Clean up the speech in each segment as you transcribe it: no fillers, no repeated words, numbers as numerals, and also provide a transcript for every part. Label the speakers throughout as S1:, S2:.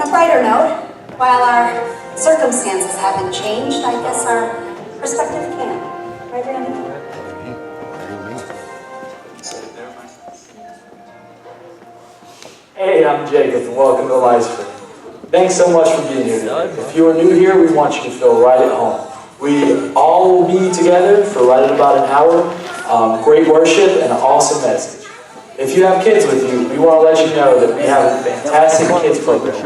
S1: a brighter note, while our circumstances haven't changed, I guess our perspective can. Right, Randy?
S2: Hey, I'm Jacob, and welcome to Lifespring. Thanks so much for being here today. If you are new here, we want you to feel right at home. We all will be together for right at about an hour. Great worship and an awesome message. If you have kids with you, we want to let you know that we have a fantastic kids program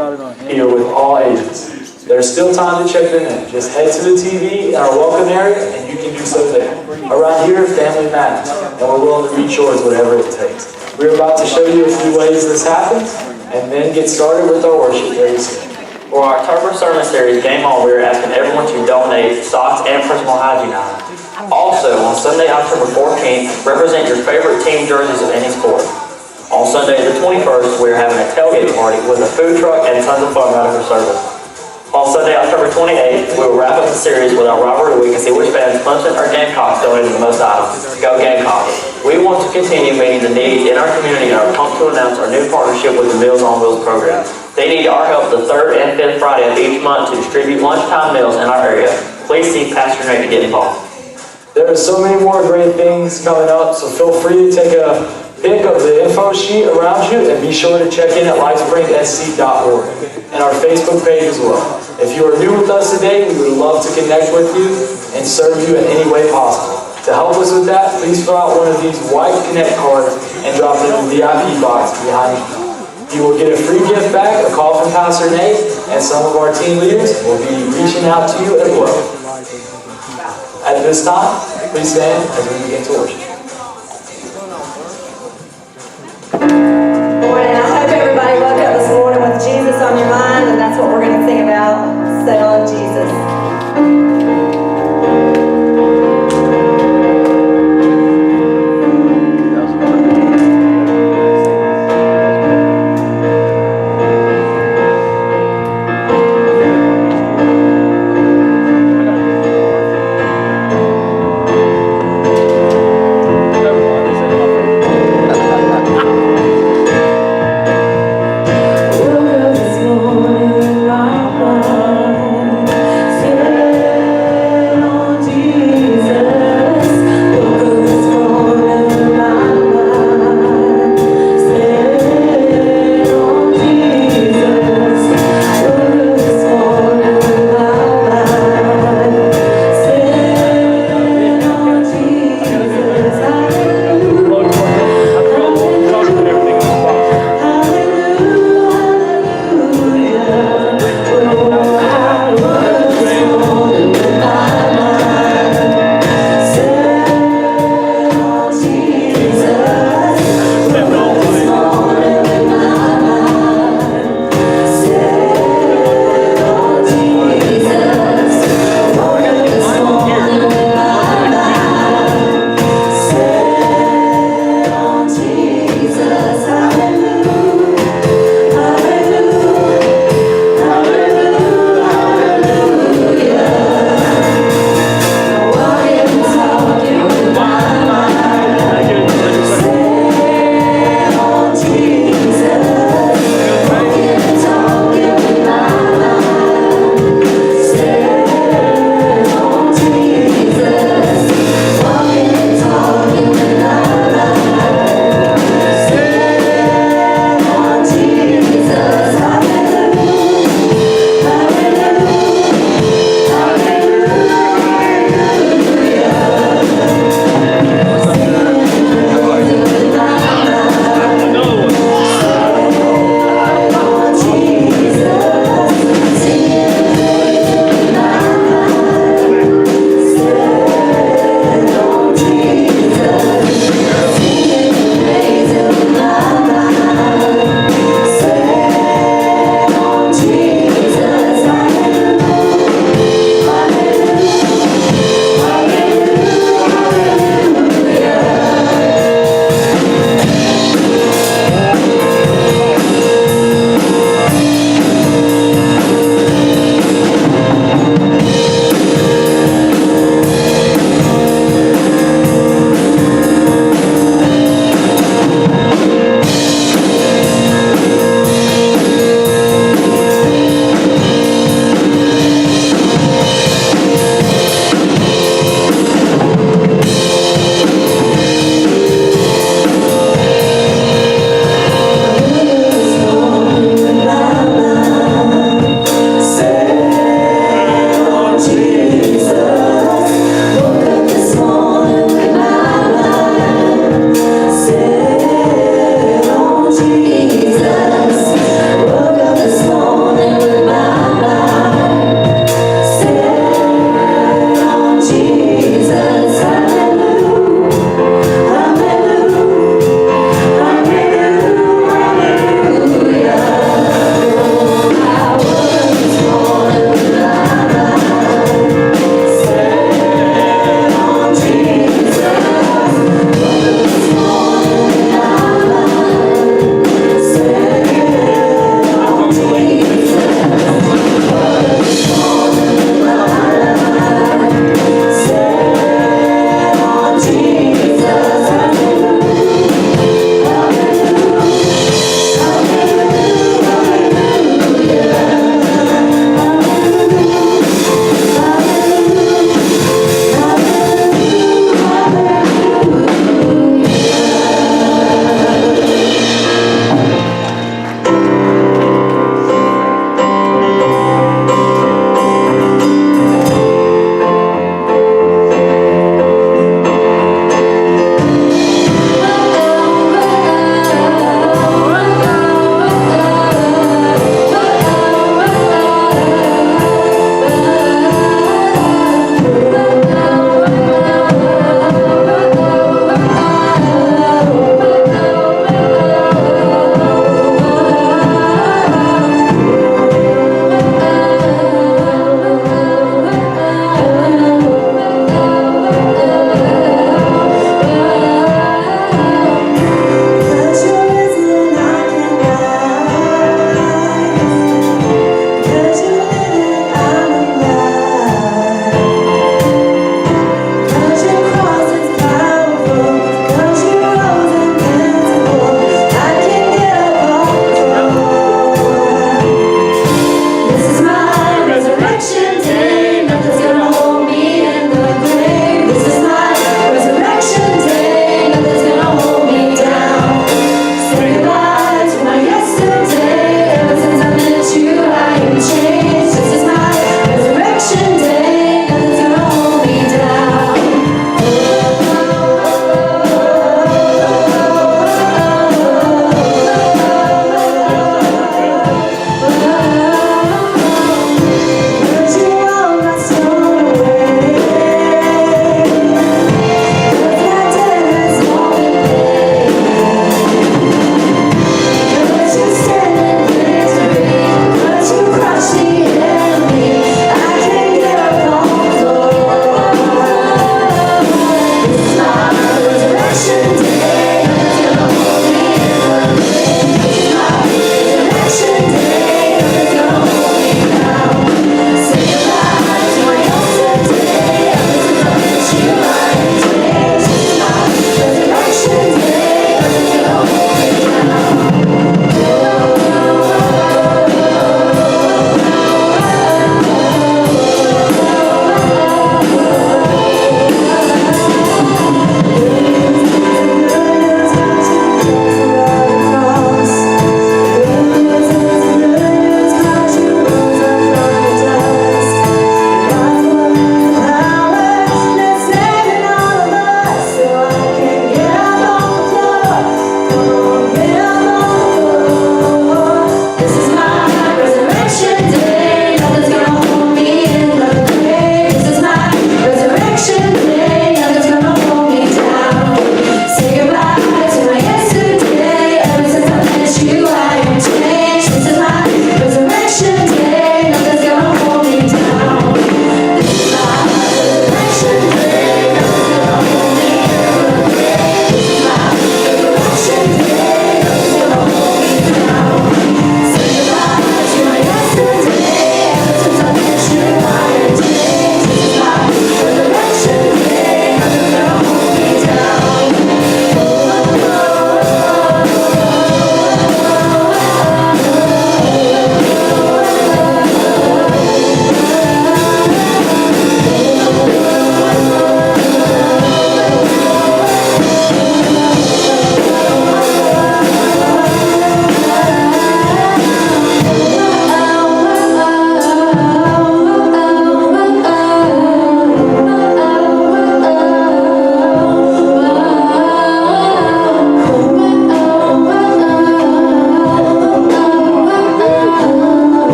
S2: here with all ages. There's still time to check them in. Just head to the TV in our welcome area, and you can do so there. Around here, family matters, and we're willing to reach yours whatever it takes. We're about to show you a few ways this happens, and then get started with our worship very soon.
S3: For our October sermon series, Game On, we are asking everyone to donate socks and personal hygiene items. Also, on Sunday, October 14th, represent your favorite team jerseys of any sport. On Sunday, the 21st, we are having a tailgate party with a food truck and tons of fun right after service. On Sunday, October 28th, we will wrap up the series with our rivalry week and see which fans, Clemson or Gamecocks, donated the most items. Go Gamecocks! We want to continue meeting the needs in our community and are pumped to announce our new partnership with the Meals on Wheels program. They need our help the 3rd and 5th Friday of each month to distribute lunchtime meals in our area. Please see Pastor Nate to get involved.
S2: There are so many more great things coming up, so feel free to take a pic of the info sheet around you and be sure to check in at lifespring.org and our Facebook page as well. If you are new with us today, we would love to connect with you and serve you in any way possible. To help us with that, please fill out one of these white Connect cards and drop it in the VIP box behind you. You will get a free gift bag, a call from Pastor Nate, and some of our team leaders will be reaching out to you as well. At this time, please stand as we begin to worship.
S4: Good morning. I hope everybody woke up this morning with Jesus on your mind, and that's what we're going to sing about. Set on Jesus.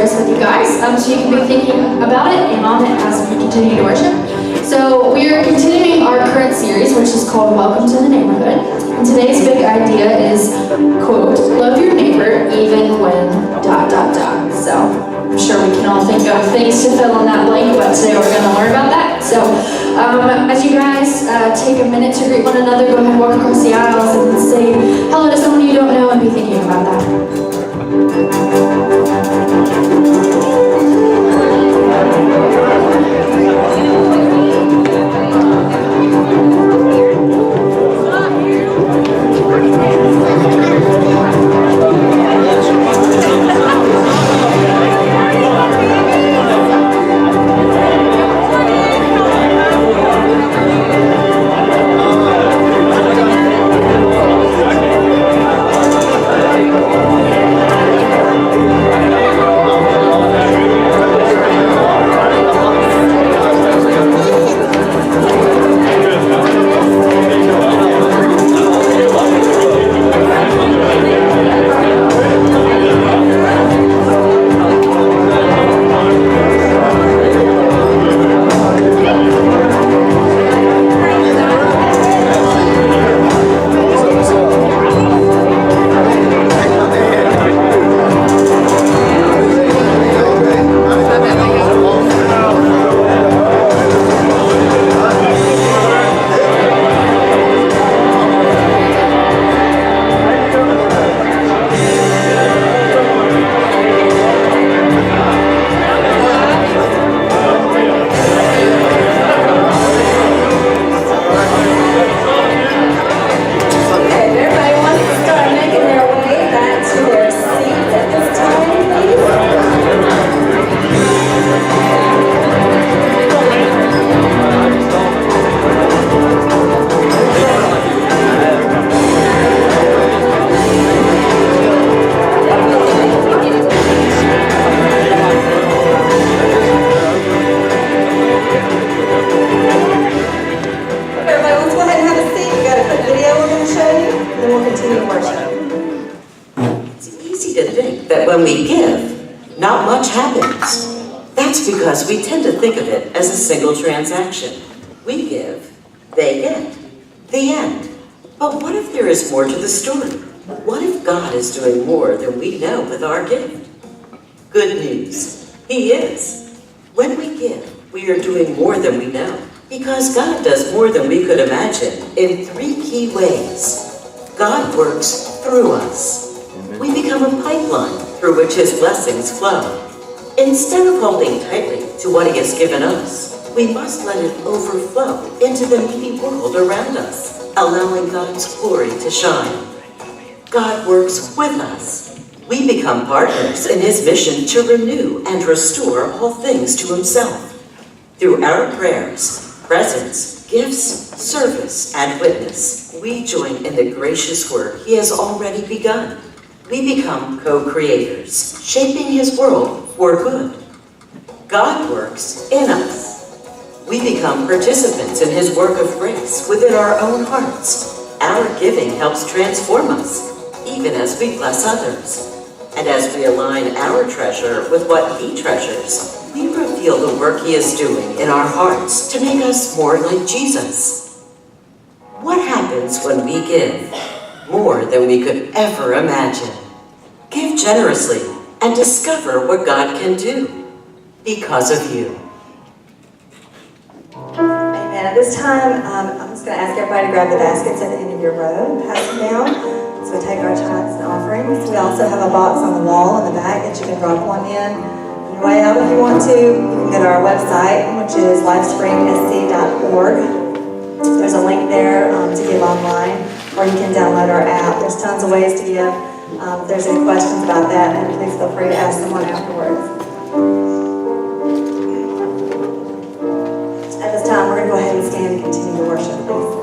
S5: this with you guys, so you can be thinking about it and on it as we continue to worship. So we are continuing our current series, which is called Welcome to the Neighborhood. And today's big idea is, quote, love your neighbor even when ... So I'm sure we can all think of things to fill in that blank, but today we're going to learn about that. So as you guys take a minute to greet one another, go ahead and walk across the aisles and say hello to someone you don't know and be thinking about that.
S6: When we give, not much happens. That's because we tend to think of it as a single transaction. We give, they get. The end. But what if there is more to the story? What if God is doing more than we know with our gift? Good news. He is. When we give, we are doing more than we know, because God does more than we could imagine in 3 key ways. God works through us. We become a pipeline through which His blessings flow. Instead of holding tightly to what He has given us, we must let it overflow into the needy world around us, allowing God's glory to shine. God works with us. We become partners in His mission to renew and restore all things to Himself. Through our prayers, presence, gifts, service, and witness, we join in the gracious work He has already begun. We become co-creators, shaping His world for good. God works in us. We become participants in His work of grace within our own hearts. Our giving helps transform us, even as we bless others. And as we align our treasure with what He treasures, we reveal the work He is doing in our hearts to make us more like Jesus. What happens when we give? More than we could ever imagine. Give generously and discover what God can do because of you.
S4: Amen. At this time, I'm just going to ask everybody to grab the baskets at the end of your row and pass them down. So we take our tithes and offerings. We also have a box on the wall in the back that you can drop one in. On your way out if you want to, you can go to our website, which is lifespring09302018A.org. There's a link there to give online, or you can download our app. There's tons of ways to give. If there's any questions about that, and please feel free to ask someone afterwards. At this time, we're going to go ahead and stand and continue to worship, please.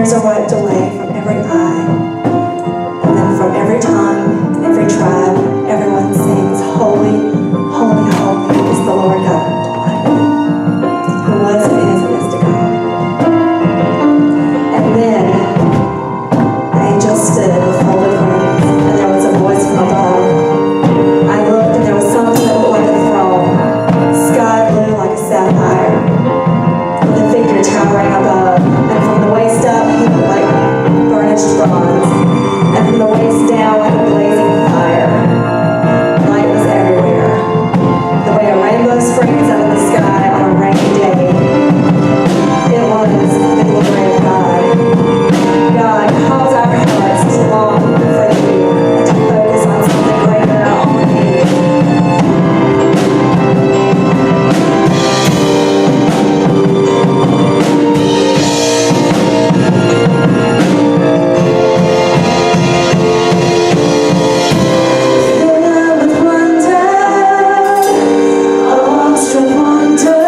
S4: tears are wiped away from every eye. And then from every tongue and every tribe, everyone sings, Holy, holy, holy is the Lord God Almighty, who was and is to come. And then the angel stood with folded wings, and there was a voice from above. I looked, and there was something that looked like a throne, sky blue like a sapphire, with a figure towering above. And from the waist up, he looked like burnished bronze, and from the waist down like a blazing fire. Light was everywhere, the way a rainbow springs out of the sky on a rainy day. It was the glory of God. God calls our hearts to long for you and to focus on something greater only you. Filled with wonder, awestruck wonder,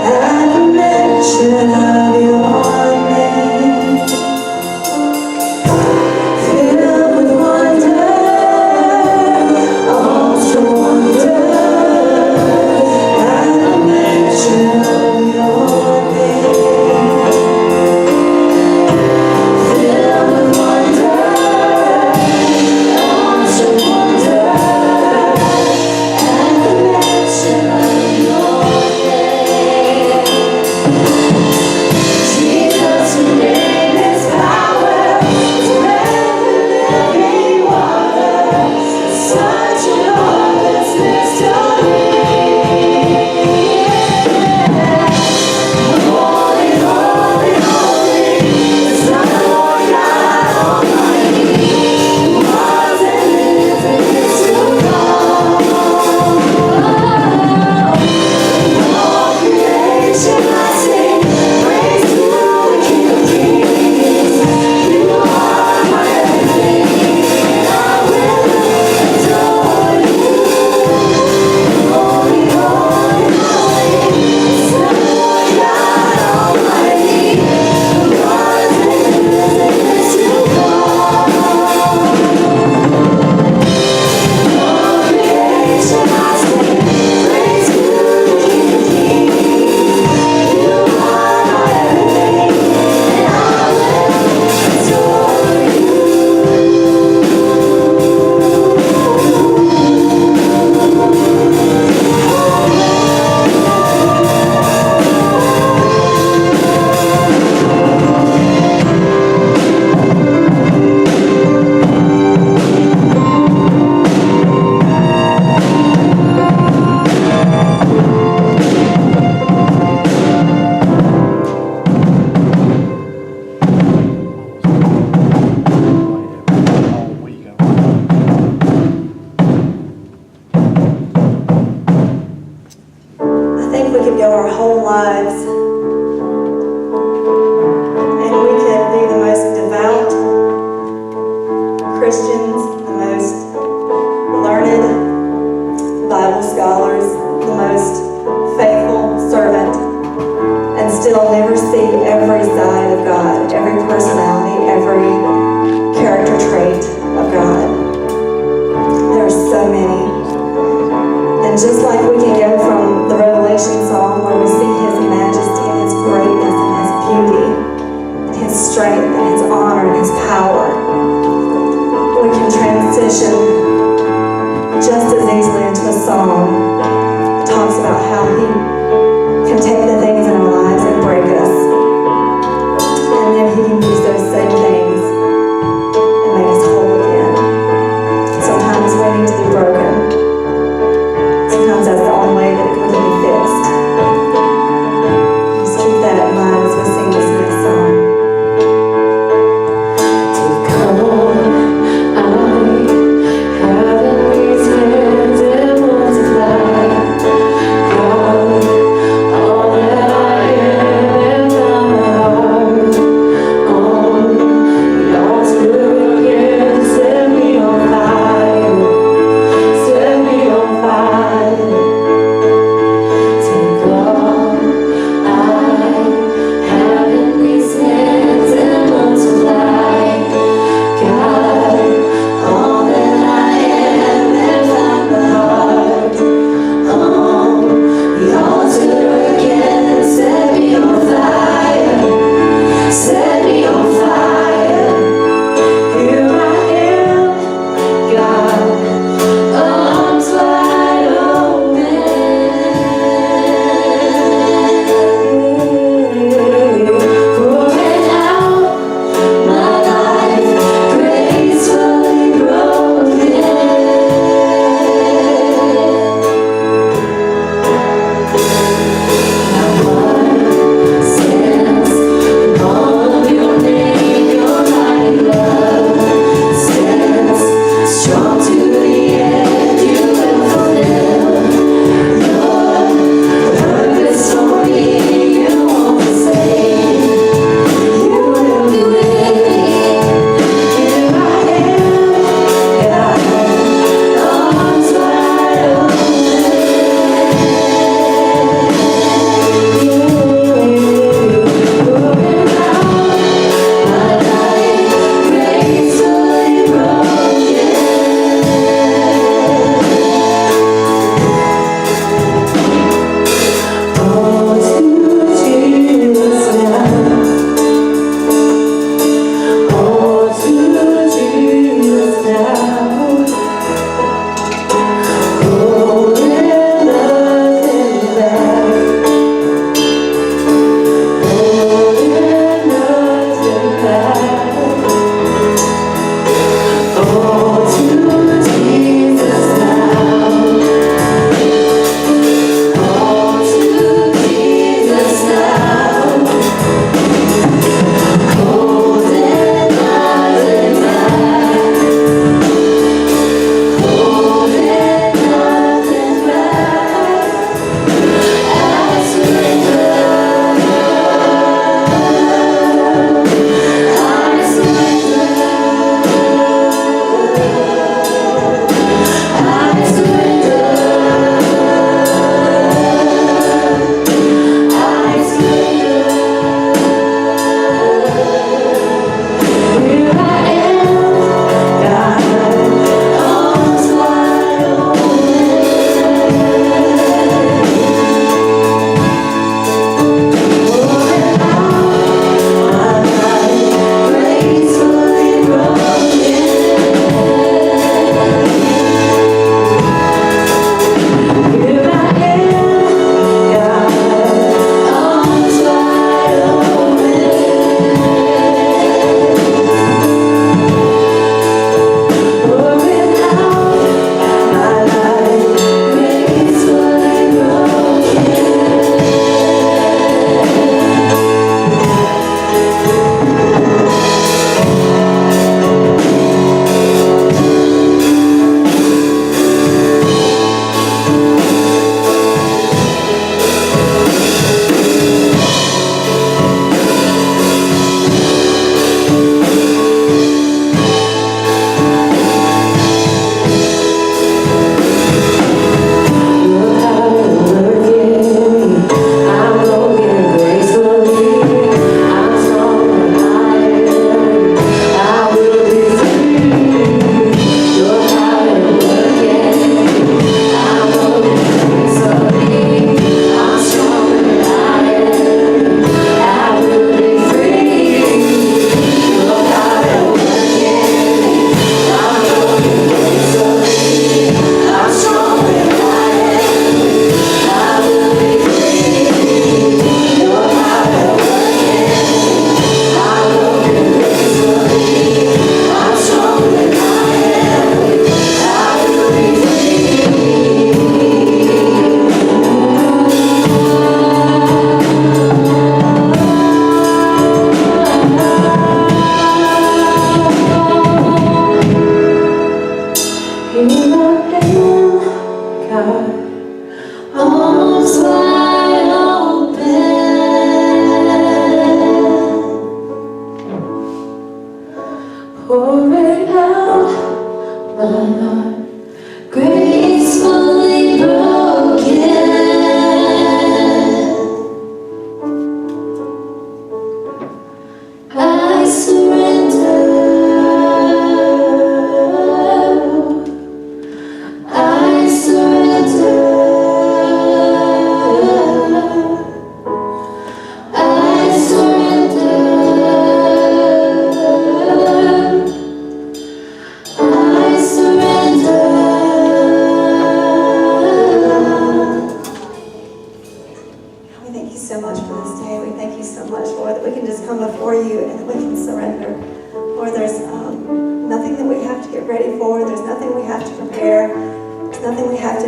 S4: at the mention of your name. Filled with wonder, awestruck wonder, at the mention of your name. Filled with wonder, awestruck wonder, at the mention of your name. Jesus, your name is power, is breath and living water, such an marvelous mystery. Holy, holy, holy is the Lord God Almighty, who was and is to come. All creation I sing praise to the King of Kings. You are my everything, and I will adore you. Holy, holy, holy is the Lord God Almighty, who was and is to come. All creation I sing praise to the King of Kings. You are my everything, and I will adore you. I think we could go our whole lives and we could be the most devout Christians, the most learned Bible scholars, the most faithful servant, and still never see every side of God, every personality, every character trait of God. There are so many. And just like we can go from the Revelation song where we see His majesty and His greatness and His beauty, and His strength and His honor and His power, we can transition just as easily into a song that talks about how He can take the things in our lives and break us. And then He can use those same things and make us whole again. Sometimes we need to be broken. Sometimes that's the only way that it can be fixed. Just keep that in mind as we sing this next song.
S5: Come on, I have in these hands and multiply. God, all that I am and my heart.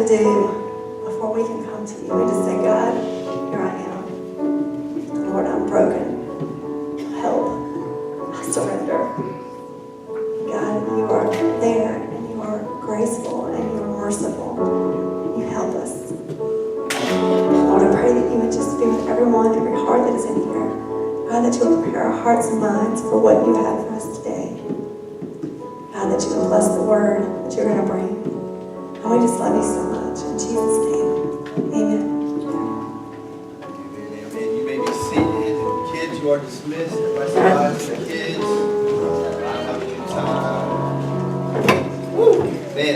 S4: do before we can come to you. We just say, God, here I am. Lord, I'm broken. Help. I surrender. God, you are there, and you are graceful, and you are merciful. You help us. Lord, I pray that you would just be with everyone, every heart that is in here. God, that you would prepare our hearts and minds for what you have for us today. God, that you would bless the word that you're going to bring. And we just love you so much. In Jesus' name, amen.
S7: Amen. You may be seated. Kids, you are dismissed. Everybody say bye to the kids. Have a good time. Woo! Man,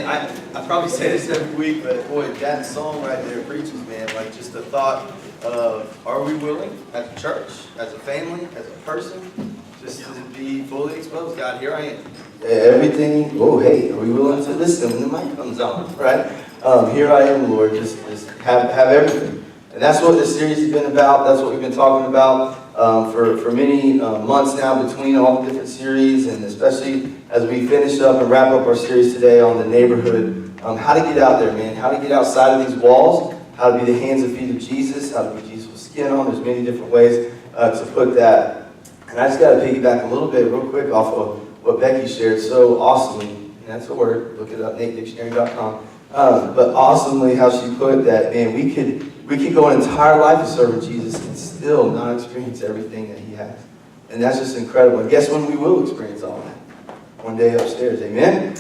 S7: I probably say this every week, but boy, that song right there preaches, man. Like just the thought of, are we willing as a church, as a family, as a person, just to be fully exposed? God, here I am. Everything, oh hey, are we willing to listen when the mic comes on, right? Here I am, Lord, just have everything. And that's what this series has been about. That's what we've been talking about for many months now between all the different series, and especially as we finish up and wrap up our series today on the neighborhood. How to get out there, man. How to get outside of these walls. How to be the hands and feet of Jesus. How to be Jesus with skin on. There's many different ways to put that. And I just got to piggyback a little bit real quick off of what Becky shared so awesomely. And that's a word. Look it up, NateDictionary.com. But awesomely how she put that, man, we could go an entire life of serving Jesus and still not experience everything that he has. And that's just incredible. And guess when we will experience all that? One day upstairs. Amen?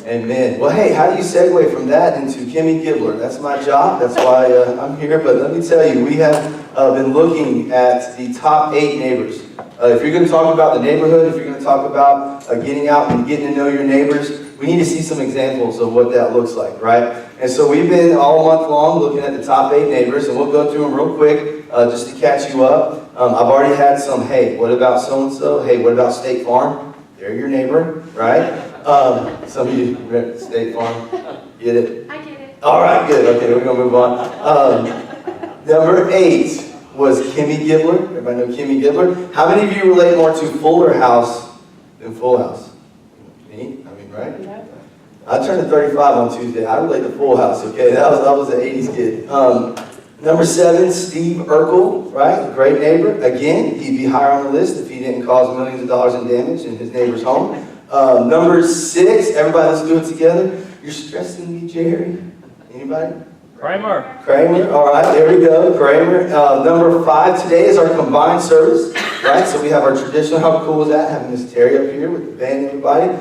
S7: Amen. Well, hey, how do you segue from that into Kimmy Gibbler? That's my job. That's why I'm here. But let me tell you, we have been looking at the top 8 neighbors. If you're going to talk about the neighborhood, if you're going to talk about getting out and getting to know your neighbors, we need to see some examples of what that looks like, right? And so we've been all month long looking at the top 8 neighbors, and we'll go through them real quick just to catch you up. I've already had some, hey, what about so-and-so? Hey, what about State Farm? They're your neighbor, right? Some of you rent State Farm. Get it?
S5: I get it.
S7: All right, good. Okay, we're going to move on. Number 8 was Kimmy Gibbler. Everybody know Kimmy Gibbler? How many of you relate more to Fuller House than Full House? Me? I mean, right? I turned 35 on Tuesday. I relate to Full House, okay? I was an 80s kid. Number 7, Steve Urkel, right? Great neighbor. Again, he'd be higher on the list if he didn't cause millions of dollars in damage in his neighbor's home. Number 6, everybody, let's do it together. You're stressing me, Jerry. Anybody?
S3: Kramer.
S7: Kramer, all right, there we go, Kramer. Number 5, today is our combined service, right? So we have our traditional, how cool is that, having Miss Terry up here with the band and everybody.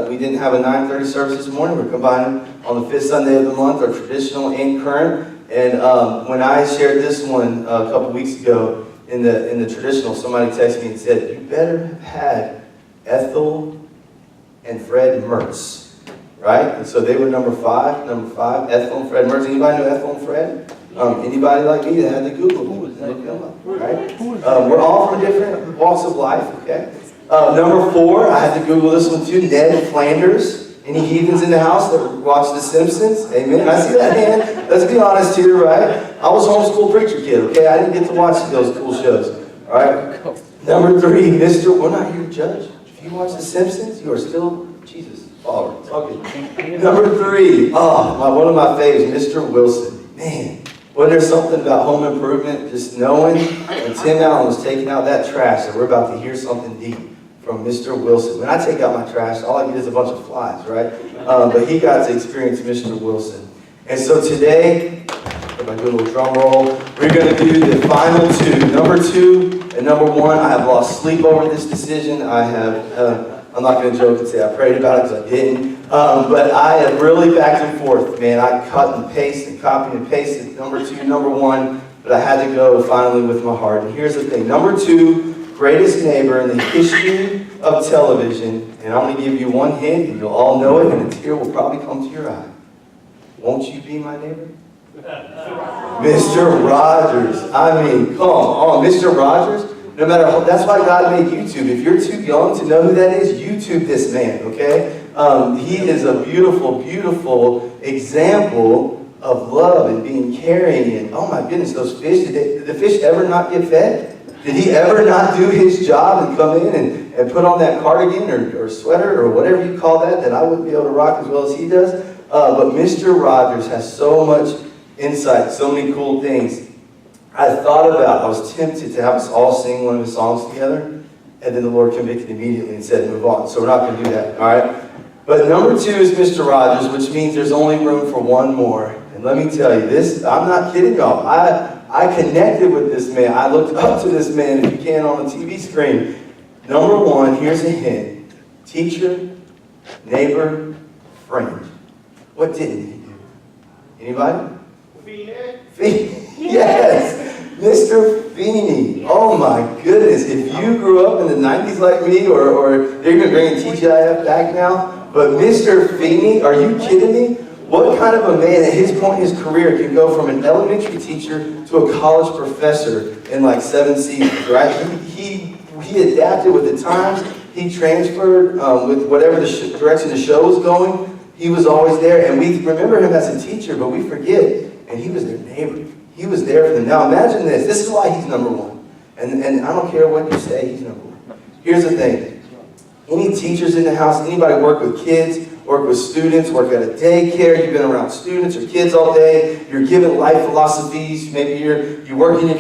S7: We didn't have a 9:30 service this morning. We're combining on the 5th Sunday of the month, our traditional and current. And when I shared this one a couple weeks ago in the traditional, somebody texted me and said, you better have had Ethel and Fred Mertz. Right? And so they were number 5, Ethel and Fred Mertz. Anybody know Ethel and Fred? Anybody like me that had to Google them and look them up, right? We're all from different walks of life, okay? Number 4, I had to Google this one too, Ned Flanders. Any heathens in the house that watch The Simpsons? Amen. I see that hand. Let's be honest here, right? I was a homeschool preacher kid, okay? I didn't get to watch those cool shows, all right? Number 3, we're not here to judge. If you watch The Simpsons, you are still Jesus. It's all good. Number 3, one of my favorites, Mr. Wilson. Man, wasn't there something about home improvement, just knowing when Tim Allen was taking out that trash that we're about to hear something deep from Mr. Wilson. When I take out my trash, all I get is a bunch of flies, right? But he got to experience Mr. Wilson. And so today, if I do a little drum roll, we're going to do the final 2. Number 2 and number 1, I have lost sleep over this decision. I'm not going to joke and say I prayed about it because I didn't. But I have really back and forth, man. I cut and paste and copy and pasted number 2, number 1, but I had to go finally with my heart. And here's the thing. Number 2, greatest neighbor in the history of television. And I'm going to give you one hint, and you'll all know it, and a tear will probably come to your eye. Won't you be my neighbor? Mr. Rogers. I mean, come on, Mr. Rogers. No matter how, that's why God made YouTube. If you're too young to know who that is, YouTube this man, okay? He is a beautiful, beautiful example of love and being caring. And oh my goodness, those fish, did the fish ever not get fed? Did he ever not do his job and come in and put on that cardigan or sweater or whatever you call that I wouldn't be able to rock as well as he does? But Mr. Rogers has so much insight, so many cool things. I was tempted to have us all sing one of his songs together, and then the Lord convicted immediately and said, move on. So we're not going to do that, all right? But number 2 is Mr. Rogers, which means there's only room for one more. And let me tell you, this, I'm not kidding y'all. I connected with this man. I looked up to this man, if you can, on the TV screen. Number 1, here's a hint. Teacher, neighbor, friend. What didn't he do? Anybody? Phoenix. Yes! Mr. Feeney. Oh my goodness. If you grew up in the 90s like me, or they're even bringing TGIF back now, but Mr. Feeney, are you kidding me? What kind of a man at his point in his career can go from an elementary teacher to a college professor in like 7 seasons, right? He adapted with the times. He transferred with whatever the direction the show was going. He was always there, and we remember him as a teacher, but we forget. And he was their neighbor. He was there for them. Now imagine this. This is why he's number 1. And I don't care what you say, he's number 1. Here's the thing. Any teachers in the house, anybody work with kids, work with students, work at a daycare, you've been around students or kids all day, you're given life philosophies, maybe you work in your